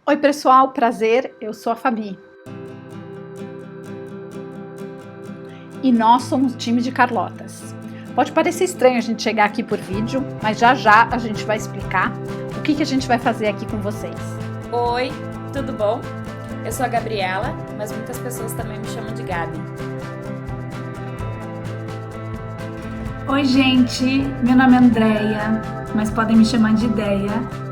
Oi pessoal, prazer, eu sou a Fabi. E nós somos o time de Carlotas. Pode parecer estranho a gente chegar aqui por vídeo, mas já já a gente vai explicar o que a gente vai fazer aqui com vocês. Oi, tudo bom? Eu sou a Gabriela, mas muitas pessoas também me chamam de Gabi. Oi gente, meu nome é Andreia, mas podem me chamar de Ideia.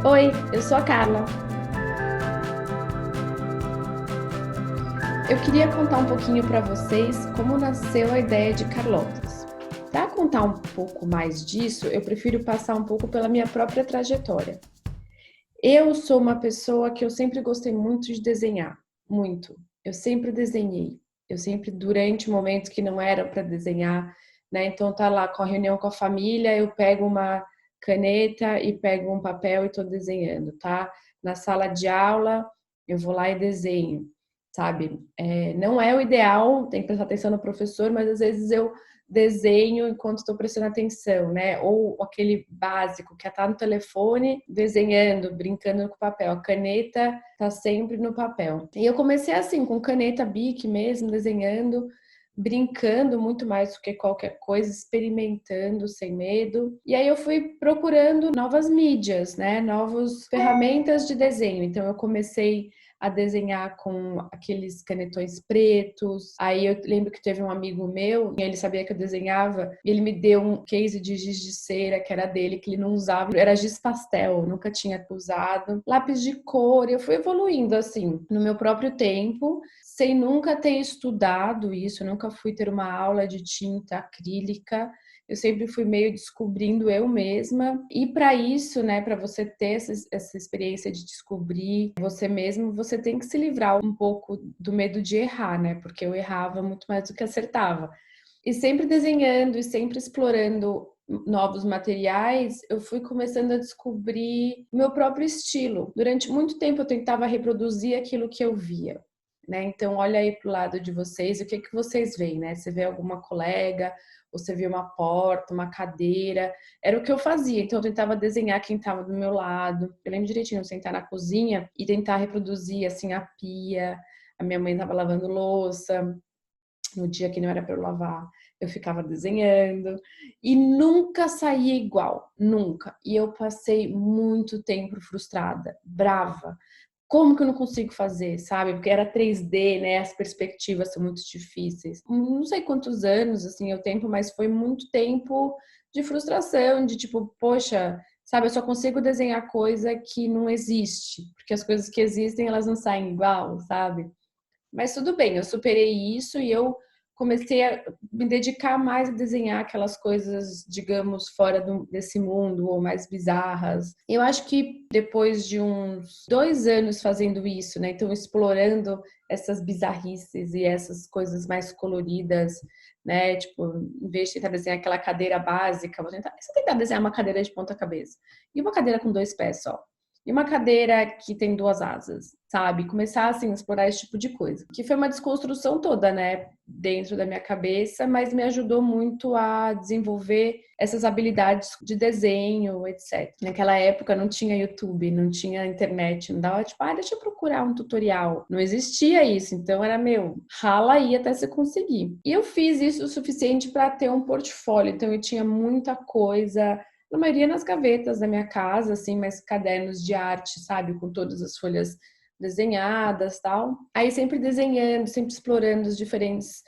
Oi, eu sou a Carla. Eu queria contar um pouquinho para vocês como nasceu a ideia de Carlotas. Para contar um pouco mais disso, eu prefiro passar um pouco pela minha própria trajetória. Eu sou uma pessoa que eu sempre gostei muito de desenhar, muito. Eu sempre desenhei. Eu sempre, durante momentos que não eram para desenhar, né? Então tá lá com a reunião com a família, eu pego uma caneta e pego um papel e estou desenhando, tá? Na sala de aula, eu vou lá e desenho, sabe? Não é o ideal, tem que prestar atenção no professor, mas às vezes eu desenho enquanto estou prestando atenção, né? Ou aquele básico que tá no telefone, desenhando, brincando com o papel. A caneta tá sempre no papel. E eu comecei assim, com caneta Bic mesmo, desenhando, brincando muito mais do que qualquer coisa, experimentando sem medo. E aí eu fui procurando novas mídias, né? Novas ferramentas de desenho. Então eu comecei a desenhar com aqueles canetões pretos. Aí eu lembro que teve um amigo meu, e ele sabia que eu desenhava, e ele me deu um case de giz de cera, que era dele, que ele não usava, era giz pastel, nunca tinha usado. Lápis de cor, eu fui evoluindo assim, no meu próprio tempo, sem nunca ter estudado isso, eu nunca fui ter uma aula de tinta acrílica. Eu sempre fui meio descobrindo eu mesma. E para isso, né, para você ter essa experiência de descobrir você mesmo, você tem que se livrar um pouco do medo de errar, né? Porque eu errava muito mais do que acertava. E sempre desenhando e sempre explorando novos materiais, eu fui começando a descobrir o meu próprio estilo. Durante muito tempo eu tentava reproduzir aquilo que eu via. Né? Então, olha aí para o lado de vocês, o que que vocês veem, né? Você vê alguma colega, você vê uma porta, uma cadeira, era o que eu fazia. Então, eu tentava desenhar quem estava do meu lado. Eu lembro direitinho, sentar na cozinha e tentar reproduzir, assim, a pia. A minha mãe estava lavando louça, no dia que não era para eu lavar, eu ficava desenhando e nunca saía igual, nunca. E eu passei muito tempo frustrada, brava. Como que eu não consigo fazer, sabe? Porque era 3D, né? As perspectivas são muito difíceis. Não sei quantos anos, assim, o tempo, mas foi muito tempo de frustração, de tipo, poxa, sabe? Eu só consigo desenhar coisa que não existe, porque as coisas que existem, elas não saem igual, sabe? Mas tudo bem, eu superei isso e eu comecei a me dedicar mais a desenhar aquelas coisas, digamos, fora desse mundo ou mais bizarras. Eu acho que depois de uns 2 anos fazendo isso, né? Então, explorando essas bizarrices e essas coisas mais coloridas, né? Tipo, em vez de tentar desenhar aquela cadeira básica, vou tentar desenhar uma cadeira de ponta cabeça. E uma cadeira com 2 pés só. E uma cadeira que tem 2 asas, sabe? Começar assim a explorar esse tipo de coisa. Que foi uma desconstrução toda, né, dentro da minha cabeça, mas me ajudou muito a desenvolver essas habilidades de desenho, etc. Naquela época não tinha YouTube, não tinha internet, não dava tipo, deixa eu procurar um tutorial. Não existia isso, então era rala aí até você conseguir. E eu fiz isso o suficiente para ter um portfólio, então eu tinha muita coisa, na maioria nas gavetas da minha casa, assim, mas cadernos de arte, sabe, com todas as folhas desenhadas, tal. Aí sempre desenhando, sempre explorando as diferentes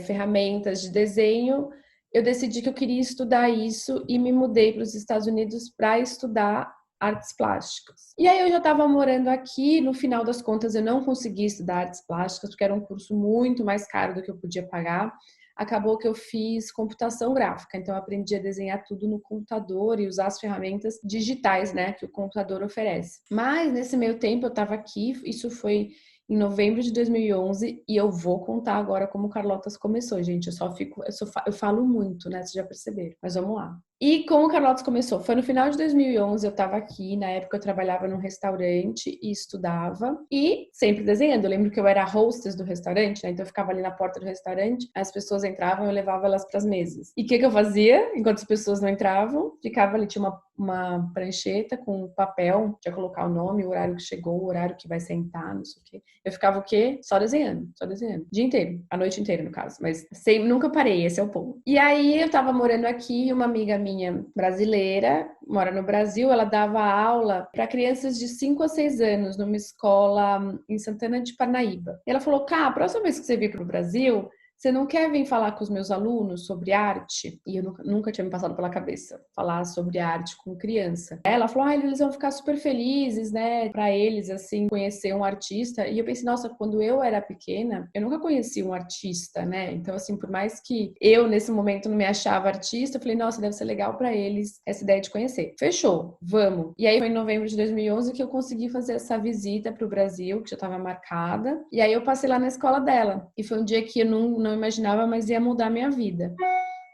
ferramentas de desenho. Eu decidi que eu queria estudar isso e me mudei para os Estados Unidos para estudar artes plásticas. E aí eu já estava morando aqui, no final das contas eu não consegui estudar artes plásticas porque era um curso muito mais caro do que eu podia pagar. Acabou que eu fiz computação gráfica, então eu aprendi a desenhar tudo no computador e usar as ferramentas digitais, né, que o computador oferece. Mas nesse meio tempo eu estava aqui, isso foi em novembro de 2011 e eu vou contar agora como o Carlotas começou, gente. Eu falo muito, né, vocês já perceberam. Mas vamos lá. E como o Carlotas começou? Foi no final de 2011, eu estava aqui, na época eu trabalhava num restaurante e estudava, e sempre desenhando. Eu lembro que eu era a hostess do restaurante, né? Então eu ficava ali na porta do restaurante, as pessoas entravam, eu levava elas para as mesas. E o que eu fazia? Enquanto as pessoas não entravam, ficava ali, tinha uma prancheta com papel, tinha que colocar o nome, o horário que chegou, o horário que vai sentar, não sei o quê. Eu ficava o quê? Só desenhando, só desenhando. O dia inteiro, a noite inteira, no caso, mas nunca parei, esse é o ponto. E aí eu tava morando aqui e uma amiga minha brasileira, mora no Brasil, ela dava aula para crianças de 5 a 6 anos numa escola em Santana de Parnaíba. E ela falou: Cá, a próxima vez que você vir para o Brasil, você não quer vir falar com os meus alunos sobre arte? E eu nunca tinha me passado pela cabeça falar sobre arte com criança. Ela falou: eles vão ficar super felizes, né? Pra eles, assim, conhecer um artista. E eu pensei: nossa, quando eu era pequena, eu nunca conheci um artista, né? Então, assim, por mais que eu, nesse momento, não me achava artista, eu falei: nossa, deve ser legal pra eles essa ideia de conhecer. Fechou, vamos. E aí foi em novembro de 2011 que eu consegui fazer essa visita pro Brasil, que já estava marcada. E aí eu passei lá na escola dela. E foi um dia que eu não imaginava, mas ia mudar a minha vida.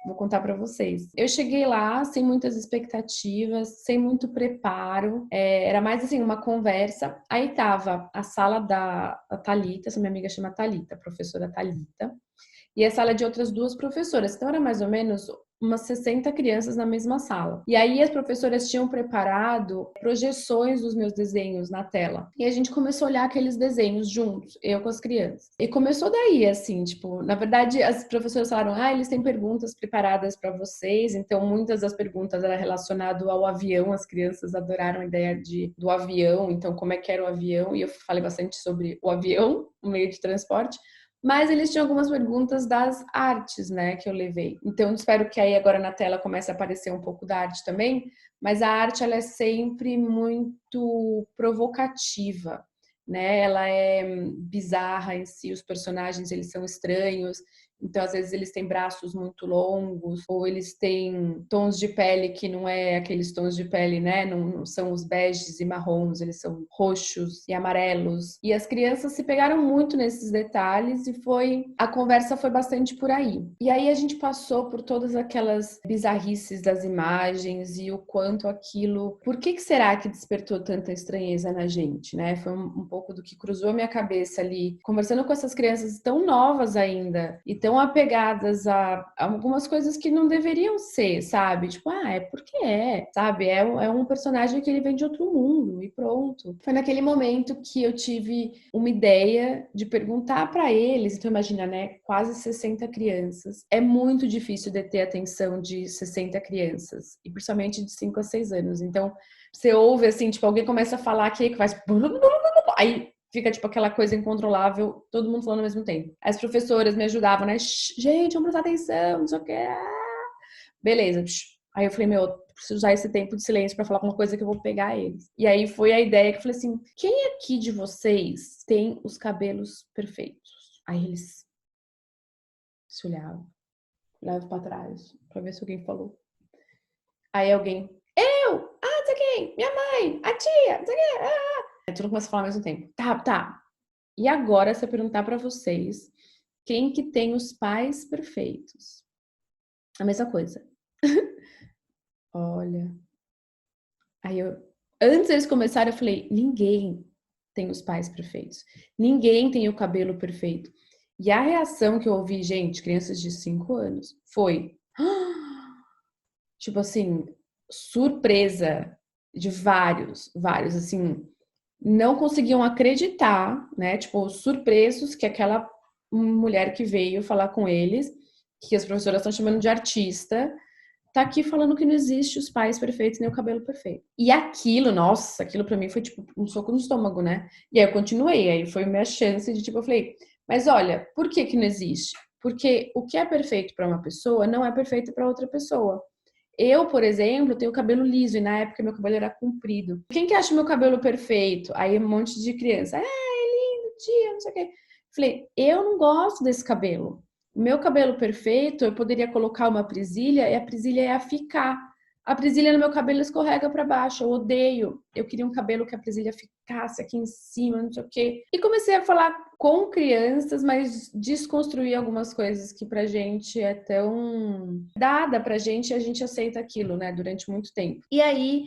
Vou contar para vocês. Eu cheguei lá sem muitas expectativas, sem muito preparo. Era mais assim, uma conversa. Aí tava a sala da Thalita, essa minha amiga chama Thalita, a professora Thalita, e a sala de outras duas professoras. Então era mais ou menos umas 60 crianças na mesma sala. E aí as professoras tinham preparado projeções dos meus desenhos na tela. E a gente começou a olhar aqueles desenhos juntos, eu com as crianças. E começou daí, assim, tipo, na verdade as professoras falaram: eles têm perguntas preparadas para vocês. Então muitas das perguntas eram relacionadas ao avião, as crianças adoraram a ideia do avião, então como é que era o avião, e eu falei bastante sobre o avião, o meio de transporte. Mas eles tinham algumas perguntas das artes, né, que eu levei. Então, espero que aí agora na tela comece a aparecer um pouco da arte também, mas a arte, ela é sempre muito provocativa, né? Ela é bizarra em si, os personagens, eles são estranhos. Então, às vezes, eles têm braços muito longos, ou eles têm tons de pele que não é aqueles tons de pele, né? Não são os beges e marrons, eles são roxos e amarelos. E as crianças se pegaram muito nesses detalhes e a conversa foi bastante por aí. E aí a gente passou por todas aquelas bizarrices das imagens e o quanto aquilo... Por que será que despertou tanta estranheza na gente, né? Foi um pouco do que cruzou a minha cabeça ali, conversando com essas crianças tão novas ainda e tão apegadas a algumas coisas que não deveriam ser, sabe? Tipo, é porque sabe? É um personagem que ele vem de outro mundo e pronto. Foi naquele momento que eu tive uma ideia de perguntar para eles. Então imagina, né? Quase 60 crianças. É muito difícil deter a atenção de 60 crianças, e principalmente de 5 a 6 anos. Então você ouve assim, tipo, alguém começa a falar aqui que faz... Aí fica, tipo, aquela coisa incontrolável, todo mundo falando ao mesmo tempo. As professoras me ajudavam, né? Gente, vamos prestar atenção, não sei o que. Beleza. Aí eu falei: preciso usar esse tempo de silêncio para falar alguma coisa que eu vou pegar eles. E aí foi a ideia que eu falei assim: quem aqui de vocês tem os cabelos perfeitos? Aí eles se olhavam, olhavam pra trás, pra ver se alguém falou. Aí alguém: eu! Ah, não sei quem! Minha mãe! A tia! Não sei quem! Aí todo mundo começa a falar ao mesmo tempo. Tá. E agora, se eu perguntar pra vocês, quem que tem os pais perfeitos? A mesma coisa. Olha. Aí antes deles começarem, eu falei: ninguém tem os pais perfeitos. Ninguém tem o cabelo perfeito. E a reação que eu ouvi, gente, crianças de 5 anos, foi tipo assim, surpresa de vários, assim, não conseguiam acreditar, né? Tipo, surpresos que aquela mulher que veio falar com eles, que as professoras estão chamando de artista, tá aqui falando que não existe os pais perfeitos nem o cabelo perfeito. E aquilo, nossa, aquilo pra mim foi tipo um soco no estômago, né? E aí eu continuei, aí foi minha chance de tipo, eu falei: mas olha, por que não existe? Porque o que é perfeito pra uma pessoa não é perfeito pra outra pessoa. Eu, por exemplo, tenho cabelo liso e na época meu cabelo era comprido. Quem que acha meu cabelo perfeito? Aí um monte de criança: é lindo, tia, não sei o quê. Falei: eu não gosto desse cabelo. O meu cabelo perfeito, eu poderia colocar uma presilha e a presilha ia ficar. A presilha no meu cabelo escorrega para baixo, eu odeio. Eu queria um cabelo que a presilha ficasse aqui em cima, não sei o quê. E comecei a falar com crianças, mas desconstruir algumas coisas que pra gente é tão dada pra gente e a gente aceita aquilo, né, durante muito tempo. E aí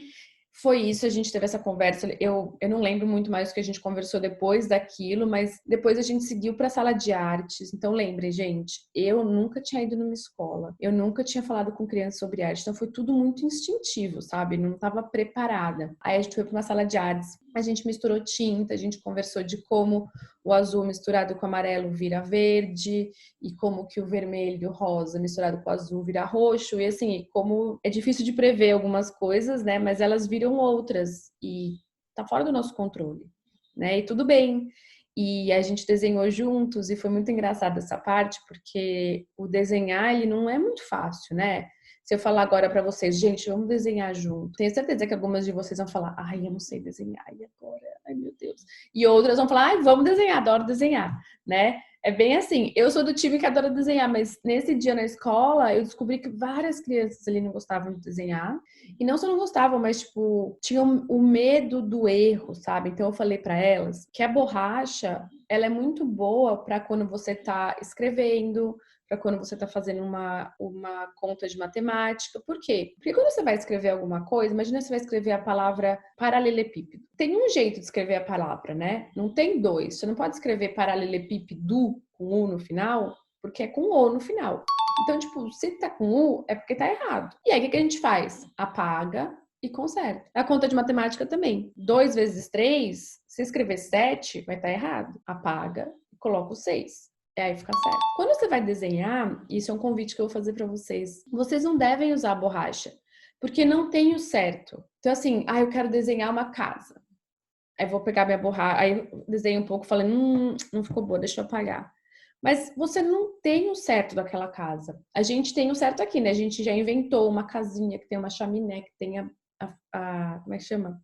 foi isso, a gente teve essa conversa. Eu não lembro muito mais o que a gente conversou depois daquilo, mas depois a gente seguiu para a sala de artes. Então, lembrem, gente, eu nunca tinha ido numa escola, eu nunca tinha falado com crianças sobre arte, então foi tudo muito instintivo, sabe? Não estava preparada. Aí a gente foi para uma sala de artes, a gente misturou tinta, a gente conversou de como o azul misturado com o amarelo vira verde, e como que o vermelho e o rosa misturado com o azul vira roxo, e assim, como é difícil de prever algumas coisas, né, mas elas viram outras, e tá fora do nosso controle, né, e tudo bem. E a gente desenhou juntos, e foi muito engraçado essa parte, porque o desenhar, ele não é muito fácil, né? Se eu falar agora pra vocês, gente, vamos desenhar junto. Tenho certeza que algumas de vocês vão falar, ai, eu não sei desenhar, e agora? Ai, meu Deus. E outras vão falar, ai, vamos desenhar, adoro desenhar, né? É bem assim, eu sou do time que adora desenhar, mas nesse dia na escola, eu descobri que várias crianças ali não gostavam de desenhar. E não só não gostavam, mas, tipo, tinham o medo do erro, sabe? Então eu falei pra elas que a borracha, ela é muito boa pra quando você tá escrevendo, para quando você está fazendo uma conta de matemática. Por quê? Porque quando você vai escrever alguma coisa, imagina você vai escrever a palavra paralelepípedo. Tem um jeito de escrever a palavra, né? Não tem dois. Você não pode escrever paralelepípedo com U no final, porque é com O no final. Então, tipo, se tá com U, é porque tá errado. E aí, o que a gente faz? Apaga e conserta. A conta de matemática também. 2 vezes 3, se escrever 7, vai estar errado. Apaga e coloca o 6. Aí fica certo. Quando você vai desenhar, isso é um convite que eu vou fazer para vocês. Vocês não devem usar borracha, porque não tem o certo. Então, assim, eu quero desenhar uma casa. Aí vou pegar minha borracha, aí eu desenho um pouco, falei, não ficou boa, deixa eu apagar. Mas você não tem o certo daquela casa. A gente tem o certo aqui, né? A gente já inventou uma casinha que tem uma chaminé, que tem como é que chama?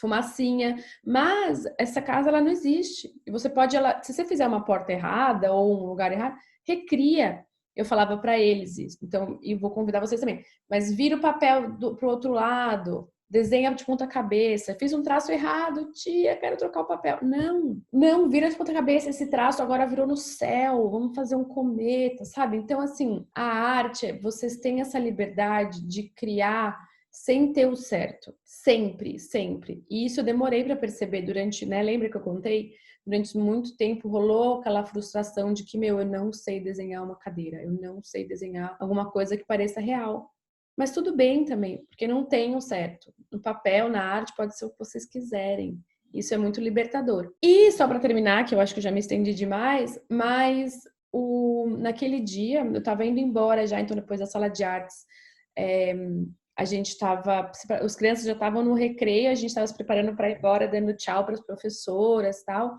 Fumacinha, mas essa casa ela não existe. E você pode, se você fizer uma porta errada ou um lugar errado, recria. Eu falava para eles isso. Então, e vou convidar vocês também. Mas vira o papel pro outro lado, desenha de ponta cabeça. Fiz um traço errado, tia, quero trocar o papel. Não, vira de ponta cabeça. Esse traço agora virou no céu. Vamos fazer um cometa, sabe? Então, assim, a arte, vocês têm essa liberdade de criar sem ter o certo. Sempre, sempre. E isso eu demorei para perceber durante, né? Lembra que eu contei? Durante muito tempo rolou aquela frustração de que, eu não sei desenhar uma cadeira, eu não sei desenhar alguma coisa que pareça real. Mas tudo bem também, porque não tem o certo. No papel, na arte, pode ser o que vocês quiserem. Isso é muito libertador. E só para terminar, que eu acho que eu já me estendi demais, mas naquele dia, eu estava indo embora já, então depois da sala de artes, a gente estava, os crianças já estavam no recreio, a gente estava se preparando para ir embora, dando tchau para as professoras, tal,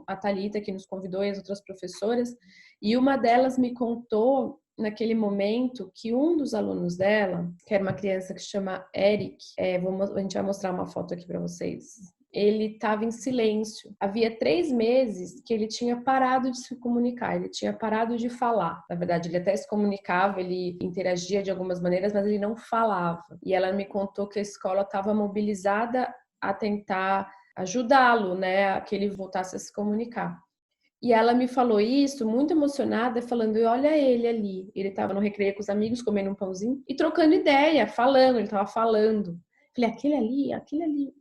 a Thalita que nos convidou e as outras professoras, e uma delas me contou naquele momento que um dos alunos dela, que era uma criança que se chama Eric, a gente vai mostrar uma foto aqui para vocês. Ele estava em silêncio. Havia 3 meses que ele tinha parado de se comunicar, ele tinha parado de falar. Na verdade, ele até se comunicava, ele interagia de algumas maneiras, mas ele não falava. E ela me contou que a escola estava mobilizada a tentar ajudá-lo, né, a que ele voltasse a se comunicar. E ela me falou isso, muito emocionada, falando, olha ele ali. Ele estava no recreio com os amigos, comendo um pãozinho e trocando ideia, falando, ele estava falando. Falei, aquele ali.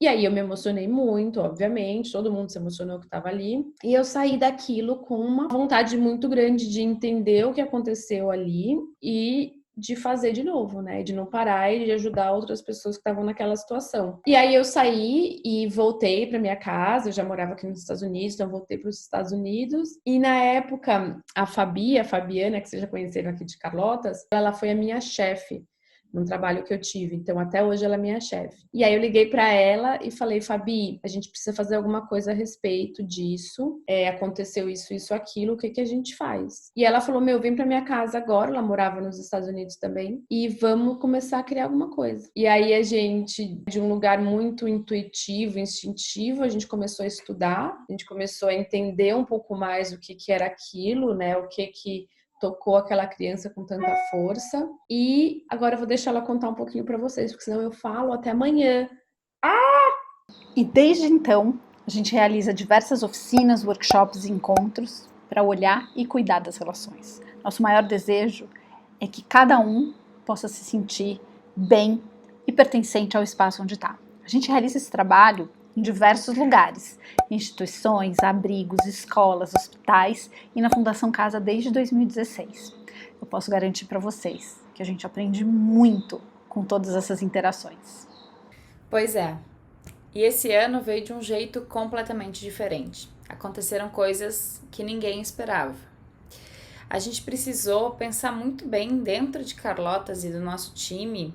E aí eu me emocionei muito, obviamente, todo mundo se emocionou que estava ali. E eu saí daquilo com uma vontade muito grande de entender o que aconteceu ali e de fazer de novo, né? De não parar e de ajudar outras pessoas que estavam naquela situação. E aí eu saí e voltei para minha casa, eu já morava aqui nos Estados Unidos, então voltei para os Estados Unidos. E na época, a Fabiana, que vocês já conheceram aqui de Carlotas, ela foi a minha chefe num trabalho que eu tive. Então, até hoje, ela é minha chefe. E aí, eu liguei para ela e falei, Fabi, a gente precisa fazer alguma coisa a respeito disso. Aconteceu isso, aquilo, o que a gente faz? E ela falou, vem para minha casa agora. Ela morava nos Estados Unidos também. E vamos começar a criar alguma coisa. E aí, a gente, de um lugar muito intuitivo, instintivo, a gente começou a estudar. A gente começou a entender um pouco mais o que era aquilo, né? O que tocou aquela criança com tanta força. E agora eu vou deixar ela contar um pouquinho para vocês, porque senão eu falo até amanhã. E desde então, a gente realiza diversas oficinas, workshops e encontros para olhar e cuidar das relações. Nosso maior desejo é que cada um possa se sentir bem e pertencente ao espaço onde está. A gente realiza esse trabalho em diversos lugares, instituições, abrigos, escolas, hospitais e na Fundação Casa desde 2016. Eu posso garantir para vocês que a gente aprende muito com todas essas interações. Pois é. E esse ano veio de um jeito completamente diferente. Aconteceram coisas que ninguém esperava. A gente precisou pensar muito bem dentro de Carlotas e do nosso time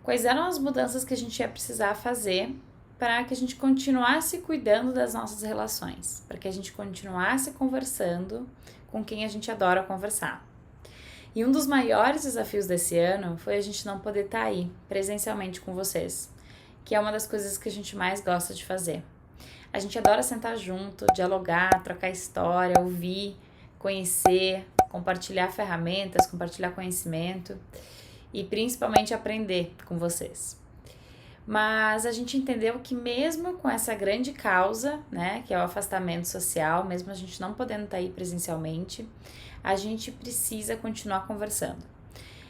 quais eram as mudanças que a gente ia precisar fazer para que a gente continuasse cuidando das nossas relações, para que a gente continuasse conversando com quem a gente adora conversar. E um dos maiores desafios desse ano foi a gente não poder estar aí presencialmente com vocês, que é uma das coisas que a gente mais gosta de fazer. A gente adora sentar junto, dialogar, trocar história, ouvir, conhecer, compartilhar ferramentas, compartilhar conhecimento e principalmente aprender com vocês. Mas a gente entendeu que mesmo com essa grande causa, né, que é o afastamento social, mesmo a gente não podendo estar aí presencialmente, a gente precisa continuar conversando.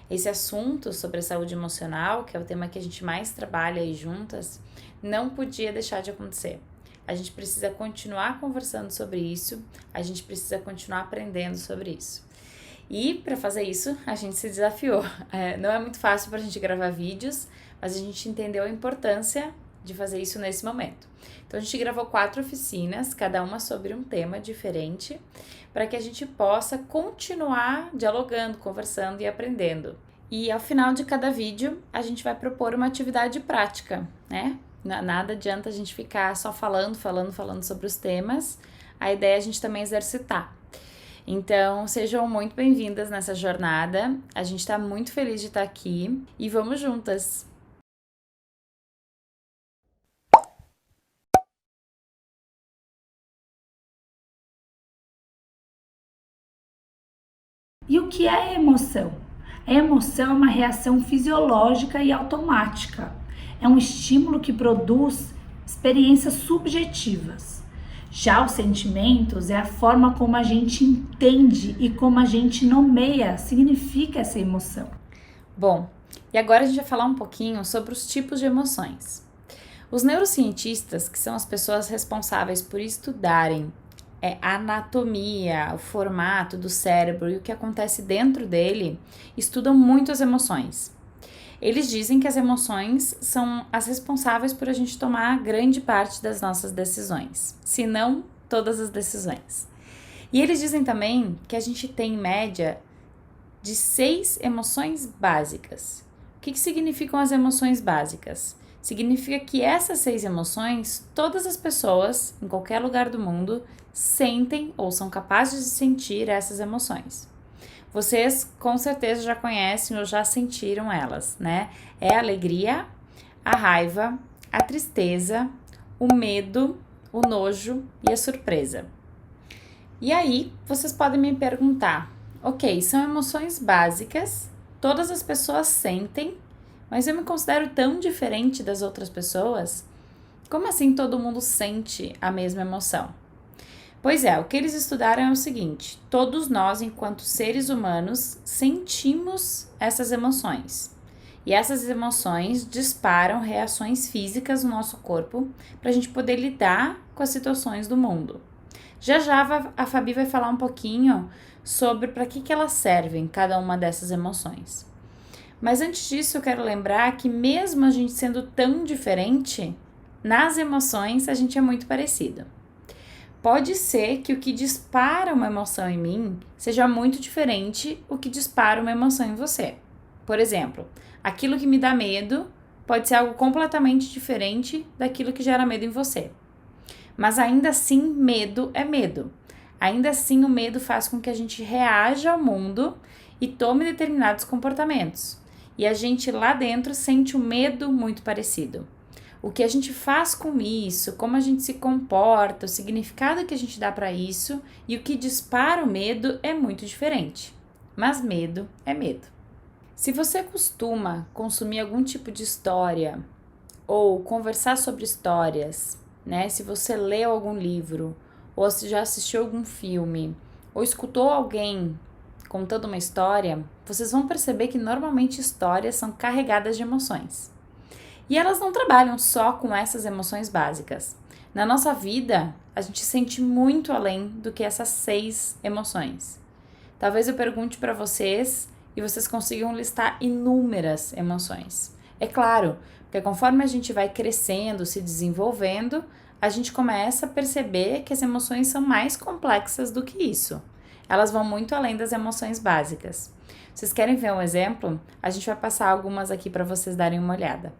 Esse assunto sobre a saúde emocional, que é o tema que a gente mais trabalha aí juntas, não podia deixar de acontecer. A gente precisa continuar conversando sobre isso, a gente precisa continuar aprendendo sobre isso. E para fazer isso, a gente se desafiou. Não é muito fácil para a gente gravar vídeos, mas a gente entendeu a importância de fazer isso nesse momento. Então a gente gravou 4 oficinas, cada uma sobre um tema diferente, para que a gente possa continuar dialogando, conversando e aprendendo. E ao final de cada vídeo, a gente vai propor uma atividade prática, né? Nada adianta a gente ficar só falando sobre os temas. A ideia é a gente também exercitar. Então, sejam muito bem-vindas nessa jornada. A gente está muito feliz de estar aqui e vamos juntas! E o que é emoção? A emoção é uma reação fisiológica e automática. É um estímulo que produz experiências subjetivas. Já os sentimentos é a forma como a gente entende e como a gente nomeia, significa essa emoção. Bom, e agora a gente vai falar um pouquinho sobre os tipos de emoções. Os neurocientistas, que são as pessoas responsáveis por estudarem a anatomia, o formato do cérebro e o que acontece dentro dele, estudam muito as emoções. Eles dizem que as emoções são as responsáveis por a gente tomar grande parte das nossas decisões, se não todas as decisões. E eles dizem também que a gente tem, em média, de 6 emoções básicas. O que significam as emoções básicas? Significa que essas 6 emoções, todas as pessoas, em qualquer lugar do mundo, sentem ou são capazes de sentir essas emoções. Vocês com certeza já conhecem ou já sentiram elas, né? É a alegria, a raiva, a tristeza, o medo, o nojo e a surpresa. E aí, vocês podem me perguntar, ok, são emoções básicas, todas as pessoas sentem, mas eu me considero tão diferente das outras pessoas? Como assim todo mundo sente a mesma emoção? Pois é, o que eles estudaram é o seguinte: todos nós, enquanto seres humanos, sentimos essas emoções. E essas emoções disparam reações físicas no nosso corpo para a gente poder lidar com as situações do mundo. Já a Fabi vai falar um pouquinho sobre para que elas servem, cada uma dessas emoções. Mas antes disso, eu quero lembrar que mesmo a gente sendo tão diferente, nas emoções a gente é muito parecido. Pode ser que o que dispara uma emoção em mim seja muito diferente do que dispara uma emoção em você. Por exemplo, aquilo que me dá medo pode ser algo completamente diferente daquilo que gera medo em você. Mas ainda assim, medo é medo. Ainda assim, o medo faz com que a gente reaja ao mundo e tome determinados comportamentos. E a gente lá dentro sente um medo muito parecido. O que a gente faz com isso, como a gente se comporta, o significado que a gente dá para isso e o que dispara o medo é muito diferente. mas medo é medo. Se você costuma consumir algum tipo de história ou conversar sobre histórias, né? Se você leu algum livro, ou se já assistiu algum filme, ou escutou alguém contando uma história, vocês vão perceber que normalmente histórias são carregadas de emoções. E elas não trabalham só com essas emoções básicas. Na nossa vida, a gente sente muito além do que essas 6 emoções. Talvez eu pergunte para vocês e vocês consigam listar inúmeras emoções. É claro, porque conforme a gente vai crescendo, se desenvolvendo, a gente começa a perceber que as emoções são mais complexas do que isso. Elas vão muito além das emoções básicas. Vocês querem ver um exemplo? A gente vai passar algumas aqui para vocês darem uma olhada.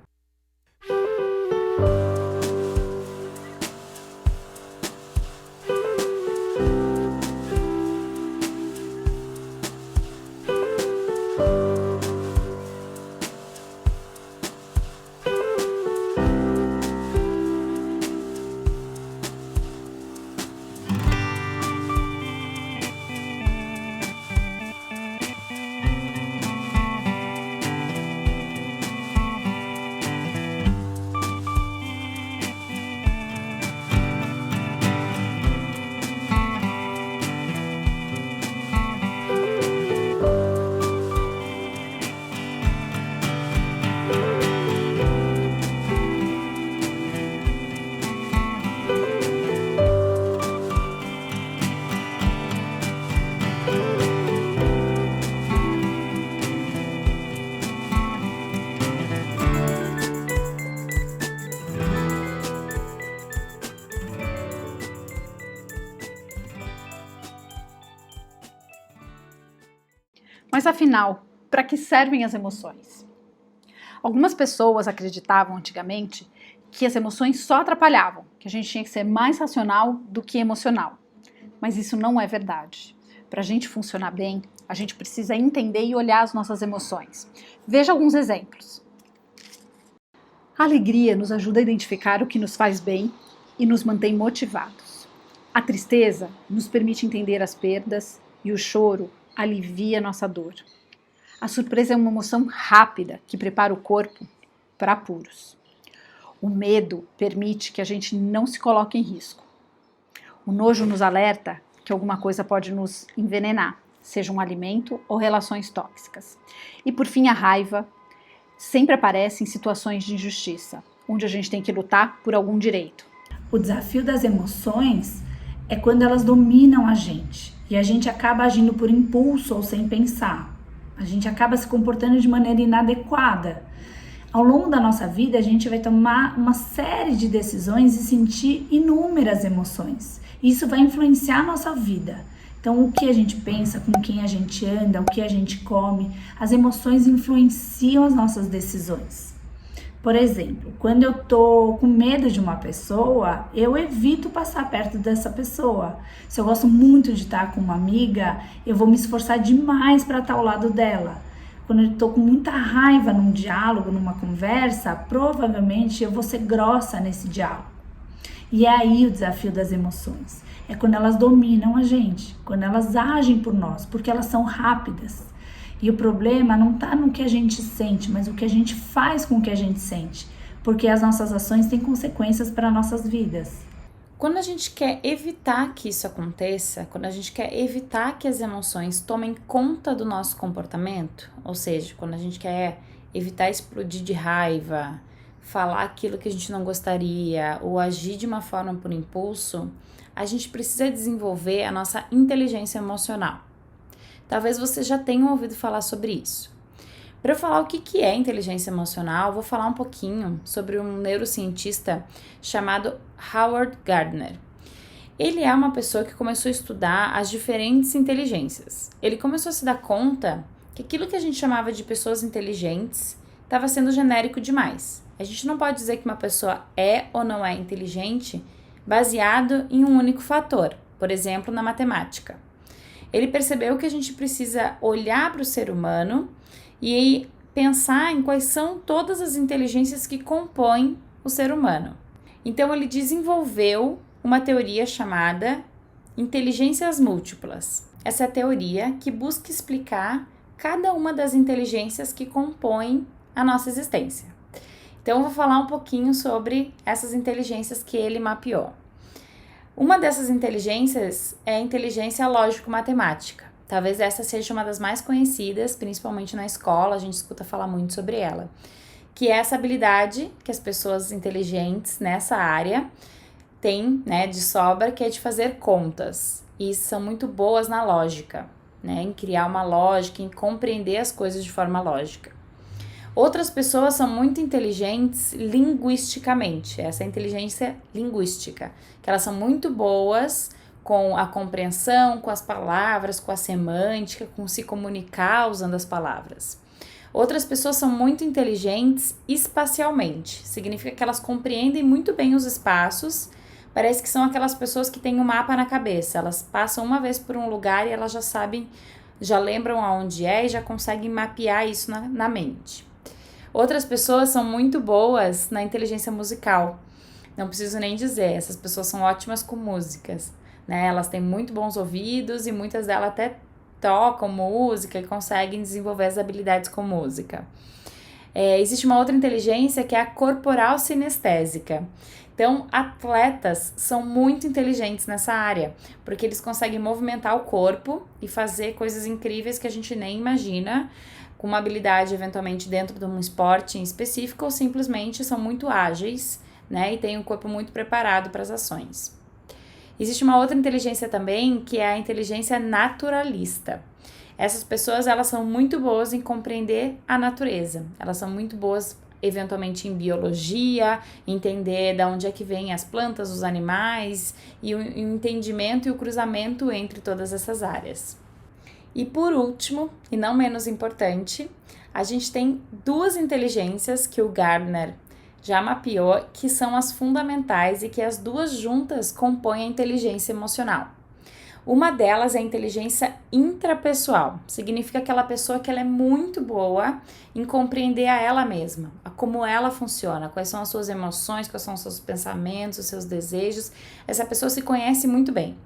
Mas afinal, para que servem as emoções? Algumas pessoas acreditavam antigamente que as emoções só atrapalhavam, que a gente tinha que ser mais racional do que emocional. Mas isso não é verdade. Para a gente funcionar bem, a gente precisa entender e olhar as nossas emoções. Veja alguns exemplos. A alegria nos ajuda a identificar o que nos faz bem e nos mantém motivados. A tristeza nos permite entender as perdas e o choro alivia nossa dor. A surpresa é uma emoção rápida que prepara o corpo para apuros. O medo permite que a gente não se coloque em risco. O nojo nos alerta que alguma coisa pode nos envenenar, seja um alimento ou relações tóxicas. E por fim, a raiva sempre aparece em situações de injustiça, onde a gente tem que lutar por algum direito. O desafio das emoções é quando elas dominam a gente e a gente acaba agindo por impulso ou sem pensar. A gente acaba se comportando de maneira inadequada. Ao longo da nossa vida, a gente vai tomar uma série de decisões e sentir inúmeras emoções. Isso vai influenciar a nossa vida. Então, o que a gente pensa, com quem a gente anda, o que a gente come, as emoções influenciam as nossas decisões. Por exemplo, quando eu tô com medo de uma pessoa, eu evito passar perto dessa pessoa. Se eu gosto muito de estar com uma amiga, eu vou me esforçar demais para estar ao lado dela. Quando eu tô com muita raiva num diálogo, numa conversa, provavelmente eu vou ser grossa nesse diálogo. E é aí o desafio das emoções. É quando elas dominam a gente, quando elas agem por nós, porque elas são rápidas. E o problema não está no que a gente sente, mas o que a gente faz com o que a gente sente. Porque as nossas ações têm consequências para nossas vidas. Quando a gente quer evitar que isso aconteça, quando a gente quer evitar que as emoções tomem conta do nosso comportamento, ou seja, quando a gente quer evitar explodir de raiva, falar aquilo que a gente não gostaria ou agir de uma forma por impulso, a gente precisa desenvolver a nossa inteligência emocional. Talvez você já tenha ouvido falar sobre isso. Para eu falar o que é inteligência emocional, vou falar um pouquinho sobre um neurocientista chamado Howard Gardner. Ele é uma pessoa que começou a estudar as diferentes inteligências. Ele começou a se dar conta que aquilo que a gente chamava de pessoas inteligentes estava sendo genérico demais. A gente não pode dizer que uma pessoa é ou não é inteligente baseado em um único fator, por exemplo, na matemática. Ele percebeu que a gente precisa olhar para o ser humano e pensar em quais são todas as inteligências que compõem o ser humano. Então, ele desenvolveu uma teoria chamada inteligências múltiplas. essa é a teoria que busca explicar cada uma das inteligências que compõem a nossa existência. Então, eu vou falar um pouquinho sobre essas inteligências que ele mapeou. Uma dessas inteligências é a inteligência lógico-matemática. Talvez essa seja uma das mais conhecidas, principalmente na escola, a gente escuta falar muito sobre ela. Que é essa habilidade que as pessoas inteligentes nessa área têm, né, de sobra, que é de fazer contas. E são muito boas na lógica, né, em criar uma lógica, em compreender as coisas de forma lógica. Outras pessoas são muito inteligentes linguisticamente, essa é a inteligência linguística, que elas são muito boas com a compreensão, com as palavras, com a semântica, com se comunicar usando as palavras. Outras pessoas são muito inteligentes espacialmente, significa que elas compreendem muito bem os espaços, parece que são aquelas pessoas que têm um mapa na cabeça, elas passam uma vez por um lugar e elas já sabem, já lembram aonde é e já conseguem mapear isso na mente. Outras pessoas são muito boas na inteligência musical, não preciso nem dizer, essas pessoas são ótimas com músicas, né? Elas têm muito bons ouvidos e muitas delas até tocam música e conseguem desenvolver as habilidades com música. Existe uma outra inteligência que é a corporal sinestésica. Então, atletas são muito inteligentes nessa área, porque eles conseguem movimentar o corpo e fazer coisas incríveis que a gente nem imagina, com uma habilidade eventualmente dentro de um esporte em específico, ou simplesmente são muito ágeis, né, e têm um corpo muito preparado para as ações. Existe uma outra inteligência também, que é a inteligência naturalista. Essas pessoas, elas são muito boas em compreender a natureza. Elas são muito boas, eventualmente, em biologia, entender de onde é que vêm as plantas, os animais, e o entendimento e o cruzamento entre todas essas áreas. E por último, e não menos importante, a gente tem duas inteligências que o Gardner já mapeou, que são as fundamentais e que as duas juntas compõem a inteligência emocional. Uma delas é a inteligência intrapessoal, significa aquela pessoa que ela é muito boa em compreender a ela mesma, a como ela funciona, quais são as suas emoções, quais são os seus pensamentos, os seus desejos. Essa pessoa se conhece muito bem.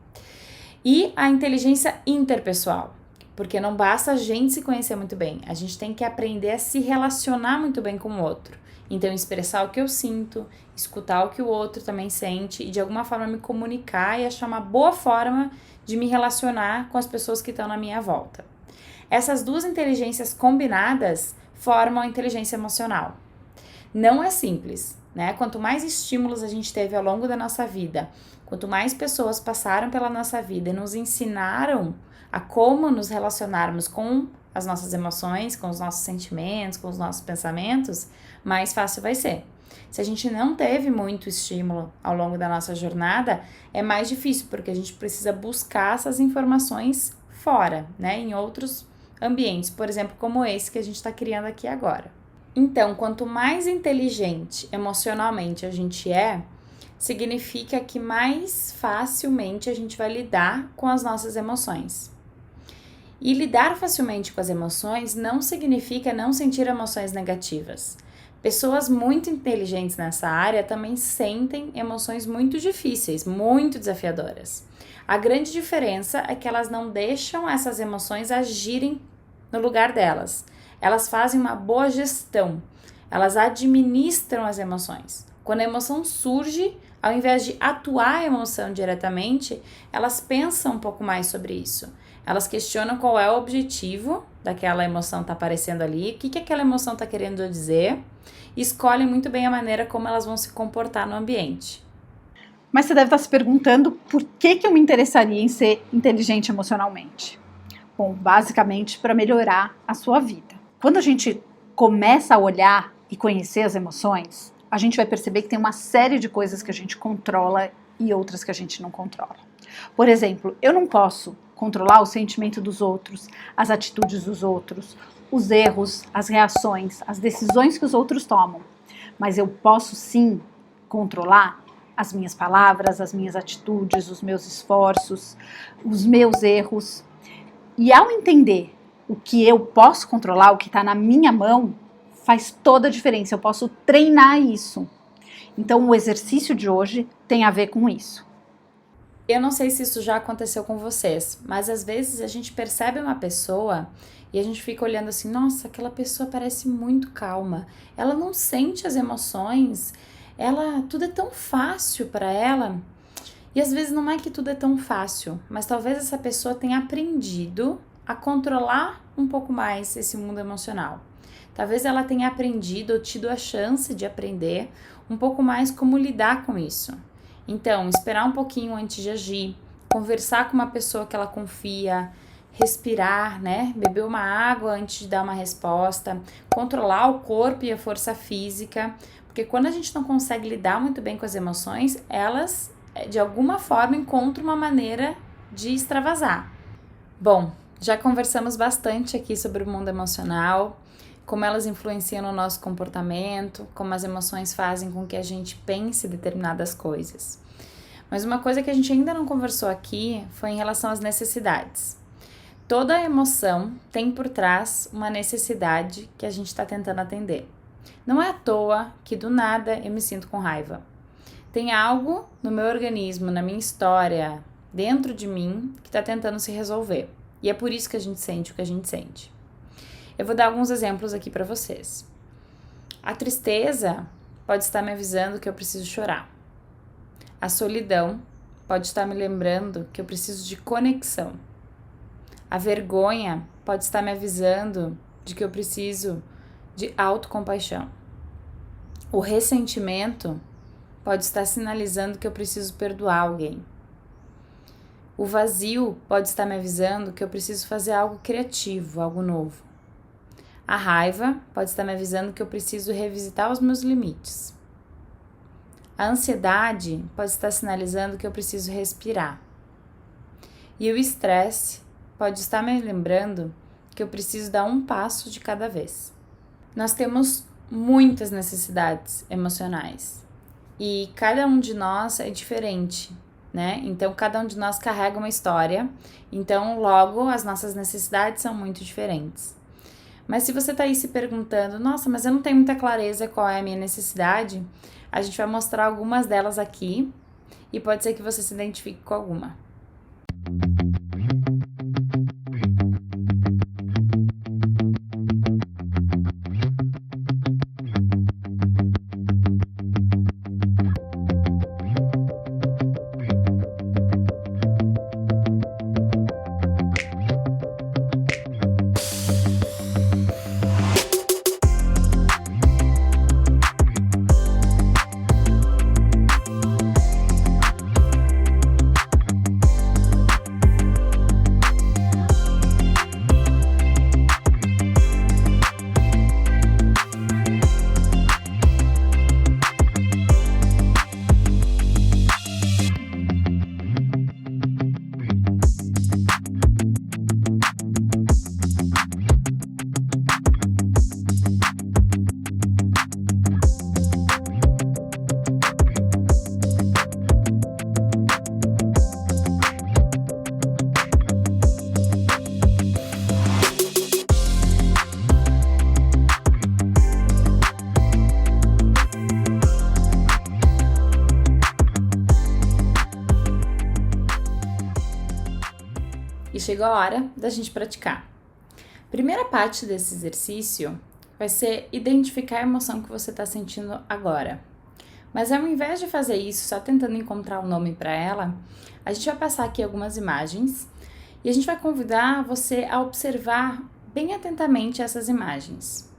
E a inteligência interpessoal, porque não basta a gente se conhecer muito bem, a gente tem que aprender a se relacionar muito bem com o outro. Então, expressar o que eu sinto, escutar o que o outro também sente e de alguma forma me comunicar e achar uma boa forma de me relacionar com as pessoas que estão na minha volta. Essas duas inteligências combinadas formam a inteligência emocional. Não é simples, né? Quanto mais estímulos a gente teve ao longo da nossa vida, quanto mais pessoas passaram pela nossa vida e nos ensinaram a como nos relacionarmos com as nossas emoções, com os nossos sentimentos, com os nossos pensamentos, mais fácil vai ser. Se a gente não teve muito estímulo ao longo da nossa jornada, é mais difícil, porque a gente precisa buscar essas informações fora, né, em outros ambientes, por exemplo, como esse que a gente está criando aqui agora. Então, quanto mais inteligente emocionalmente a gente é, significa que mais facilmente a gente vai lidar com as nossas emoções. E lidar facilmente com as emoções não significa não sentir emoções negativas. Pessoas muito inteligentes nessa área também sentem emoções muito difíceis, muito desafiadoras. A grande diferença é que elas não deixam essas emoções agirem no lugar delas. Elas fazem uma boa gestão, elas administram as emoções. Quando a emoção surge, ao invés de atuar a emoção diretamente, elas pensam um pouco mais sobre isso. Elas questionam qual é o objetivo daquela emoção tá aparecendo ali, o que aquela emoção tá querendo dizer, e escolhem muito bem a maneira como elas vão se comportar no ambiente. Mas você deve estar se perguntando por que eu me interessaria em ser inteligente emocionalmente. Bom, basicamente para melhorar a sua vida. Quando a gente começa a olhar e conhecer as emoções, a gente vai perceber que tem uma série de coisas que a gente controla e outras que a gente não controla. Por exemplo, eu não posso controlar o sentimento dos outros, as atitudes dos outros, os erros, as reações, as decisões que os outros tomam. Mas eu posso sim controlar as minhas palavras, as minhas atitudes, os meus esforços, os meus erros. E ao entender o que eu posso controlar, o que está na minha mão, faz toda a diferença. Eu posso treinar isso. Então, o exercício de hoje tem a ver com isso. Eu não sei se isso já aconteceu com vocês, mas às vezes a gente percebe uma pessoa e a gente fica olhando assim, nossa, aquela pessoa parece muito calma, ela não sente as emoções, tudo é tão fácil para ela. E às vezes não é que tudo é tão fácil, mas talvez essa pessoa tenha aprendido a controlar um pouco mais esse mundo emocional. Talvez ela tenha aprendido ou tido a chance de aprender um pouco mais como lidar com isso. Então, esperar um pouquinho antes de agir, conversar com uma pessoa que ela confia, respirar, né? Beber uma água antes de dar uma resposta, controlar o corpo e a força física, porque quando a gente não consegue lidar muito bem com as emoções, elas, de alguma forma, encontram uma maneira de extravasar. Bom, já conversamos bastante aqui sobre o mundo emocional, como elas influenciam no nosso comportamento, como as emoções fazem com que a gente pense determinadas coisas. Mas uma coisa que a gente ainda não conversou aqui foi em relação às necessidades. Toda emoção tem por trás uma necessidade que a gente está tentando atender. Não é à toa que do nada eu me sinto com raiva. Tem algo no meu organismo, na minha história, dentro de mim, que está tentando se resolver. E é por isso que a gente sente o que a gente sente. Eu vou dar alguns exemplos aqui para vocês. A tristeza pode estar me avisando que eu preciso chorar. A solidão pode estar me lembrando que eu preciso de conexão. A vergonha pode estar me avisando de que eu preciso de autocompaixão. O ressentimento pode estar sinalizando que eu preciso perdoar alguém. O vazio pode estar me avisando que eu preciso fazer algo criativo, algo novo. A raiva pode estar me avisando que eu preciso revisitar os meus limites. A ansiedade pode estar sinalizando que eu preciso respirar. E o estresse pode estar me lembrando que eu preciso dar um passo de cada vez. Nós temos muitas necessidades emocionais e cada um de nós é diferente, né? Então, cada um de nós carrega uma história, então, logo, as nossas necessidades são muito diferentes. Mas se você tá aí se perguntando, nossa, mas eu não tenho muita clareza qual é a minha necessidade, a gente vai mostrar algumas delas aqui e pode ser que você se identifique com alguma. E chegou a hora da gente praticar. Primeira parte desse exercício vai ser identificar a emoção que você está sentindo agora. Mas ao invés de fazer isso só tentando encontrar um nome para ela, a gente vai passar aqui algumas imagens e a gente vai convidar você a observar bem atentamente essas imagens.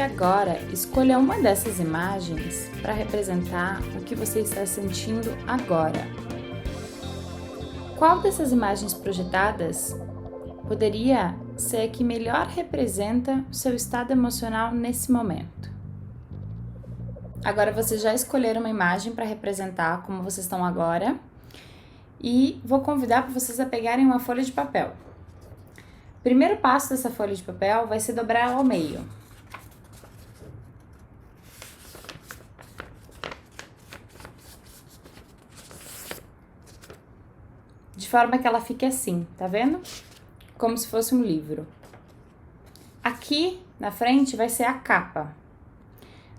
agora, escolha uma dessas imagens para representar o que você está sentindo agora. Qual dessas imagens projetadas poderia ser a que melhor representa o seu estado emocional nesse momento? Agora vocês já escolheram uma imagem para representar como vocês estão agora e vou convidar para vocês a pegarem uma folha de papel. O primeiro passo dessa folha de papel vai ser dobrar ela ao meio. De forma que ela fique assim, tá vendo? Como se fosse um livro. Aqui na frente vai ser a capa.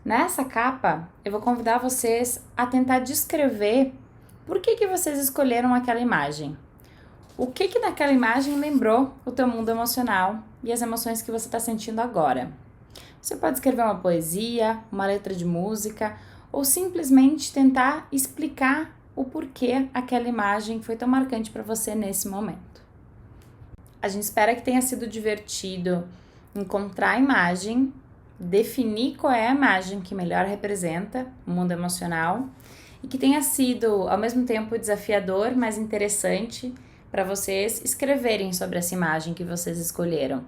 Nessa capa, eu vou convidar vocês a tentar descrever por que vocês escolheram aquela imagem. O que naquela imagem lembrou o teu mundo emocional e as emoções que você está sentindo agora. Você pode escrever uma poesia, uma letra de música ou simplesmente tentar explicar o porquê aquela imagem foi tão marcante para você nesse momento. A gente espera que tenha sido divertido encontrar a imagem, definir qual é a imagem que melhor representa o mundo emocional e que tenha sido, ao mesmo tempo, desafiador, mas interessante para vocês escreverem sobre essa imagem que vocês escolheram.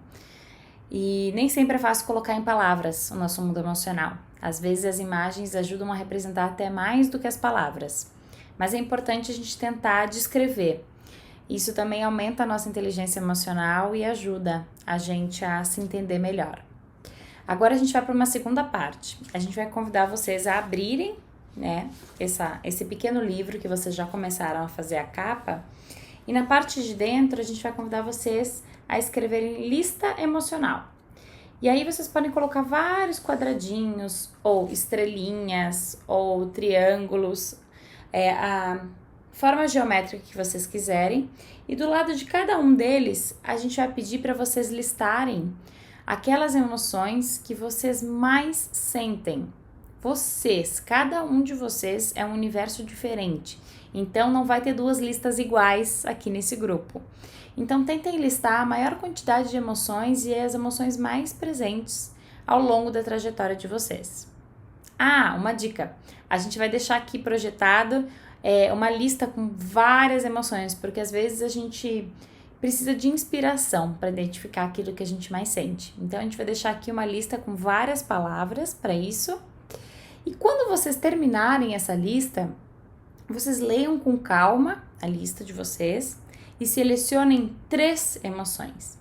E nem sempre é fácil colocar em palavras o nosso mundo emocional. Às vezes as imagens ajudam a representar até mais do que as palavras. Mas é importante a gente tentar descrever. Isso também aumenta a nossa inteligência emocional e ajuda a gente a se entender melhor. Agora a gente vai para uma segunda parte. A gente vai convidar vocês a abrirem, né, esse pequeno livro que vocês já começaram a fazer a capa. E na parte de dentro a gente vai convidar vocês a escreverem lista emocional. E aí vocês podem colocar vários quadradinhos, ou estrelinhas, ou triângulos, a forma geométrica que vocês quiserem. E do lado de cada um deles, a gente vai pedir para vocês listarem aquelas emoções que vocês mais sentem. Vocês, cada um de vocês é um universo diferente. Então não vai ter duas listas iguais aqui nesse grupo. Então tentem listar a maior quantidade de emoções e as emoções mais presentes ao longo da trajetória de vocês. Uma dica. A gente vai deixar aqui projetado uma lista com várias emoções, porque às vezes a gente precisa de inspiração para identificar aquilo que a gente mais sente. Então a gente vai deixar aqui uma lista com várias palavras para isso. E quando vocês terminarem essa lista, vocês leiam com calma a lista de vocês e selecionem 3 emoções.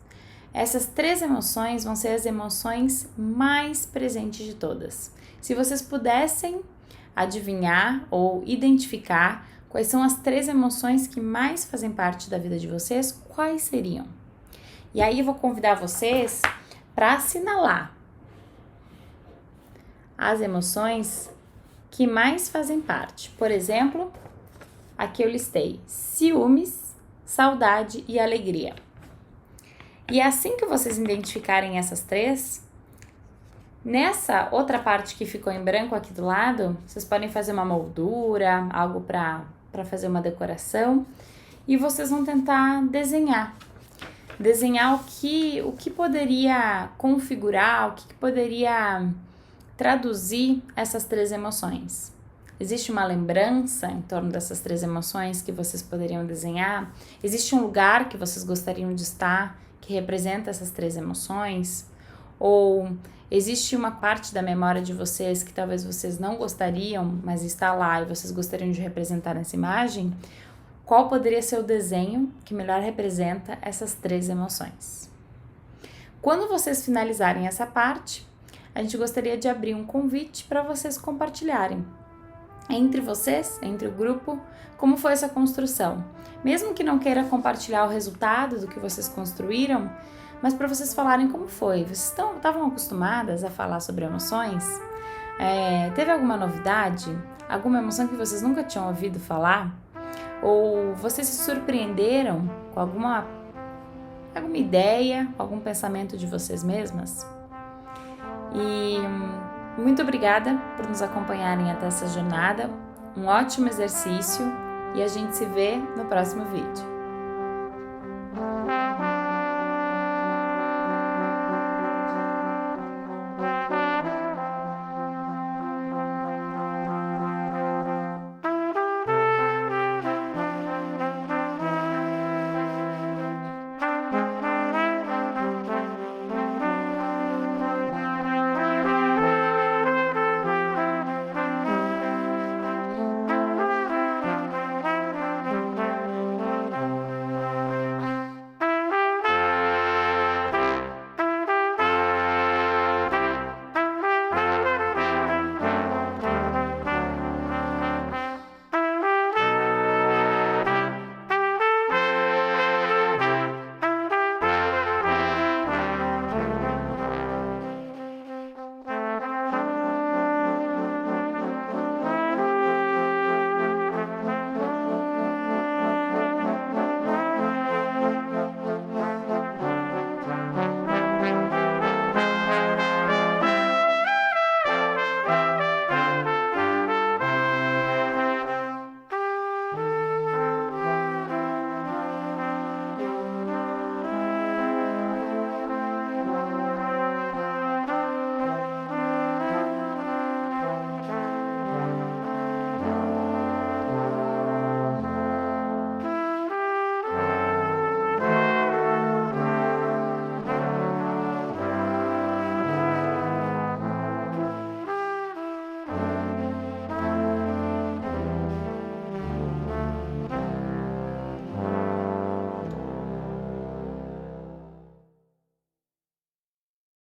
Essas 3 emoções vão ser as emoções mais presentes de todas. Se vocês pudessem adivinhar ou identificar quais são as 3 emoções que mais fazem parte da vida de vocês, quais seriam? E aí eu vou convidar vocês para assinalar as emoções que mais fazem parte. Por exemplo, aqui eu listei ciúmes, saudade e alegria. E assim que vocês identificarem essas 3, nessa outra parte que ficou em branco aqui do lado, vocês podem fazer uma moldura, algo para fazer uma decoração, e vocês vão tentar desenhar o que poderia configurar, o que poderia traduzir essas 3 emoções. Existe uma lembrança em torno dessas 3 emoções que vocês poderiam desenhar? Existe um lugar que vocês gostariam de estar que representa essas 3 emoções? Ou existe uma parte da memória de vocês que talvez vocês não gostariam, mas está lá e vocês gostariam de representar nessa imagem? Qual poderia ser o desenho que melhor representa essas 3 emoções? Quando vocês finalizarem essa parte, a gente gostaria de abrir um convite para vocês compartilharem entre vocês, entre o grupo, como foi essa construção. Mesmo que não queira compartilhar o resultado do que vocês construíram, mas para vocês falarem como foi. Vocês estavam acostumadas a falar sobre emoções? Teve alguma novidade? Alguma emoção que vocês nunca tinham ouvido falar? Ou vocês se surpreenderam com alguma ideia, algum pensamento de vocês mesmas? E muito obrigada por nos acompanharem até essa jornada. Um ótimo exercício e a gente se vê no próximo vídeo.